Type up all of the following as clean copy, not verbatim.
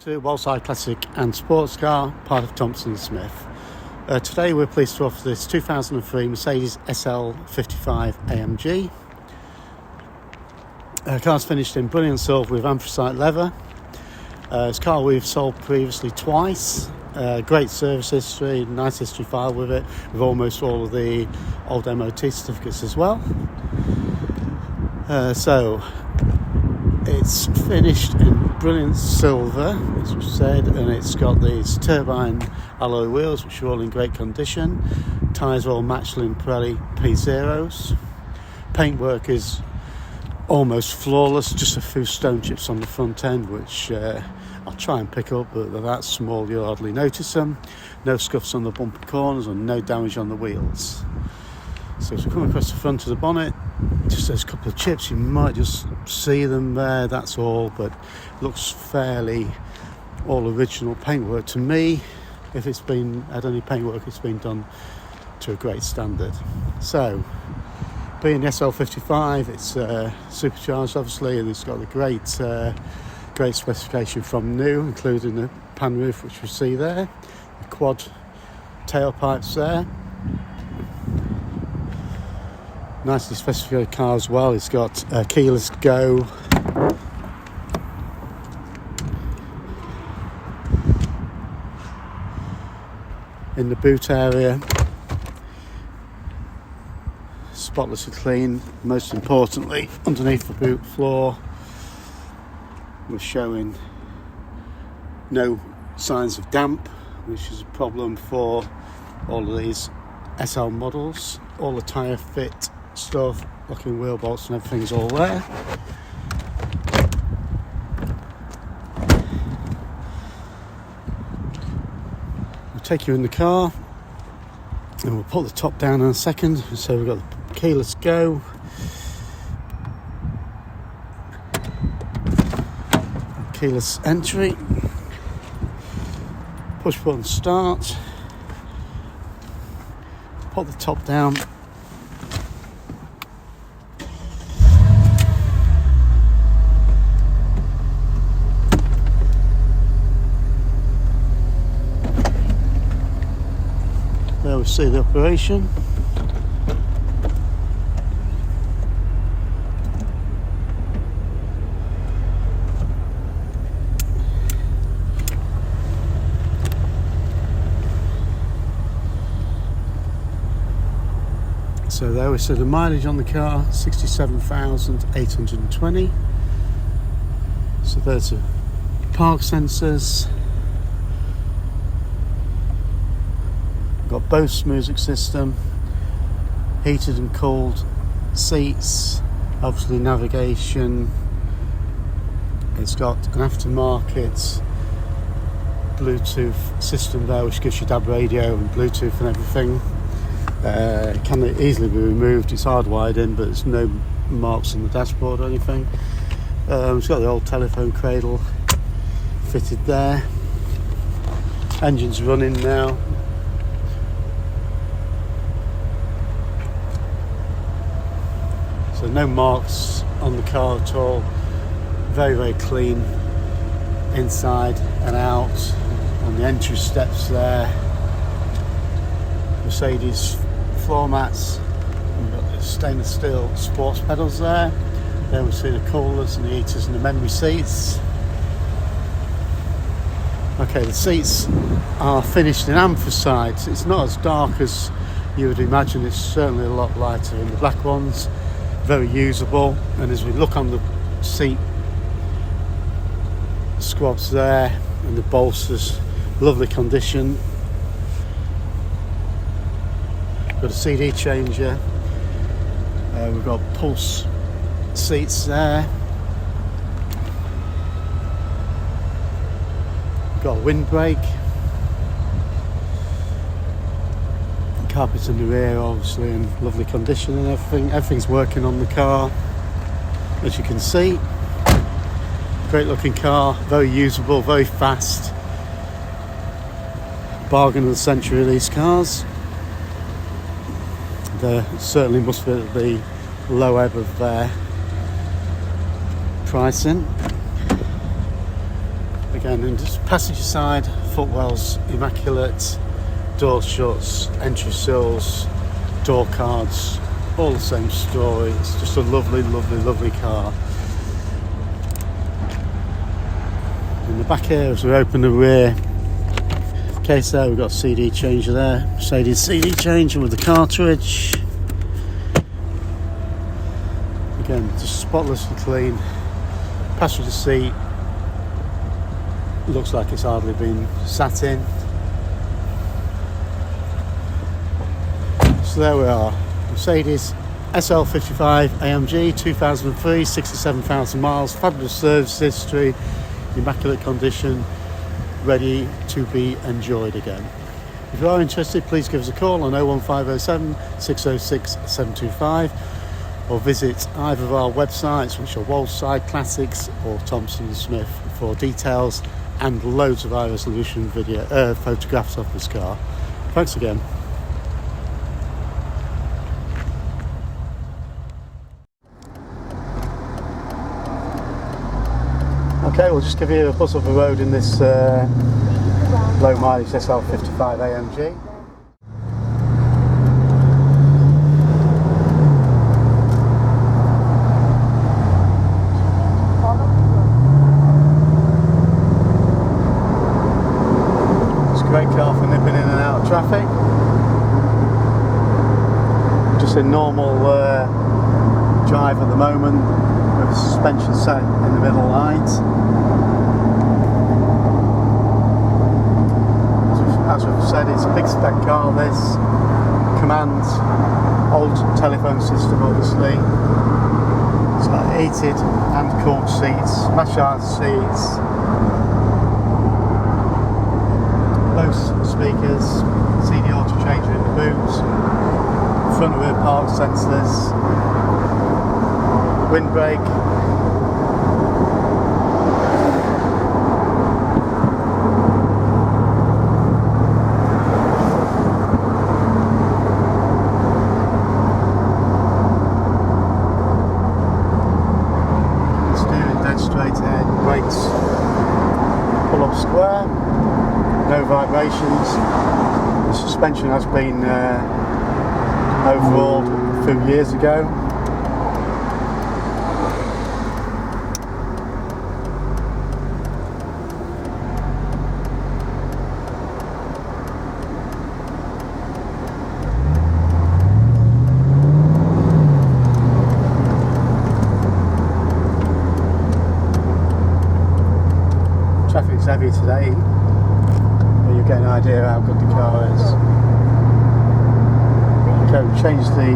to Wellside Classic and Sports Car, part of Thompson & Smith. Today we're pleased to offer this 2003 Mercedes SL55 AMG. Car's finished in brilliant silver with anthracite leather. It's a car we've sold previously twice. Great service history, nice history file with it, with almost all of the old MOT certificates as well. So it's finished in brilliant silver, as we said, and it's got these turbine alloy wheels which are all in great condition. Tyres are all Michelin Pirelli P0s. Paintwork is almost flawless, just a few stone chips on the front end which I'll try and pick up, but they're that small you'll hardly notice them. No scuffs on the bumper corners and no damage on the wheels. So as we come across the front of the bonnet, just those couple of chips, you might just see them there, that's all, but it looks fairly all original paintwork to me. If it's been had any paintwork, it's been done to a great standard. So being the SL55, it's supercharged obviously, and it's got a great specification from new, including the pan roof which we see there, the quad tailpipes there. Nicely specified car as well. It's got keyless go, in the boot area, spotlessly clean. Most importantly, underneath the boot floor, we're showing no signs of damp, which is a problem for all of these SL models. All the tyre fit stuff, locking wheel bolts and everything's all there. We'll take you in the car and we'll put the top down in a second. So we've got the keyless go, keyless entry, push button start, put the top down, there we see the operation. So there we see the mileage on the car, 67,820. So there's the park sensors. Got Bose music system, heated and cooled seats, obviously navigation. It's got an aftermarket Bluetooth system there which gives you DAB radio and Bluetooth and everything. It can easily be removed. It's hardwired in, but there's no marks on the dashboard or anything. It's got the old telephone cradle fitted there. Engine's running now. So no marks on the car at all. Very, very clean inside and out. On the entry steps there, Mercedes floor mats. We've got the stainless steel sports pedals there. Then we see the coolers and the heaters and the memory seats. Okay, the seats are finished in anthracite. It's not as dark as you would imagine. It's certainly a lot lighter than the black ones. Very usable, and as we look on the seat squads there and the bolsters, lovely condition. Got a CD changer. We've got pulse seats there. Got a windbreak. Carpets in the rear, obviously in lovely condition and everything. Everything's working on the car, as you can see. Great looking car, very usable, very fast. Bargain of the century, these cars. They certainly must be at the low ebb of their pricing. Again, and just passenger side, footwells immaculate, door shuts, entry sills, door cards, all the same story. It's just a lovely, lovely, lovely car. In the back here, as we open the rear case there, we've got a CD changer there, Mercedes CD changer with the cartridge. Again, just spotlessly clean. Passenger seat looks like it's hardly been sat in. So there we are, Mercedes SL55 AMG 2003, 67,000 miles, fabulous service history, immaculate condition, ready to be enjoyed again. If you are interested, please give us a call on 01507 606 725 or visit either of our websites, which are Woldside Classics or Thompson Smith, for details and loads of high resolution video photographs of this car. Thanks again. Okay, we'll just give you a buzz of the road in this low mileage SL55 AMG. It's a great car for nipping in and out of traffic. Just a normal drive at the moment, with the suspension set in the middle light. As we've said, it's a big spec car. This commands old telephone system, obviously. It's got heated and cooled seats, massage seats, Bose speakers, CD auto changer in the boot, front and rear park sensors, windbreak, steering dead straight ahead, brakes pull up square, no vibrations. The suspension has been overhauled a few years ago. Traffic's heavy today, but you get an idea how good the car is. Okay, we've changed the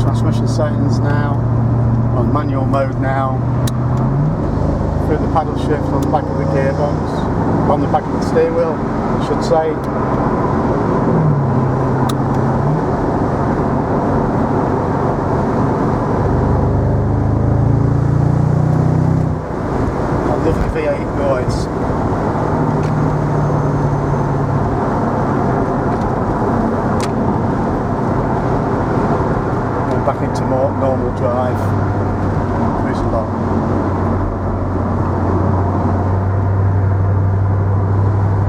transmission settings now, on manual mode now, through the paddle shift on the back of the gearbox, on the back of the steering wheel, I should say. V8 noise. And back into more normal drive. Cruising along.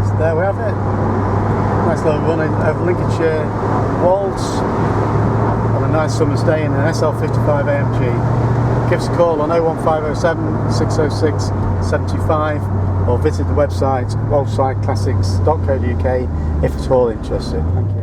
So there we have it. Nice little run over Lincolnshire Wolds on a nice summer's day in an SL55 AMG. Give us a call on 01507 606 725 or visit the website roadsideclassics.co.uk if at all interested. Thank you.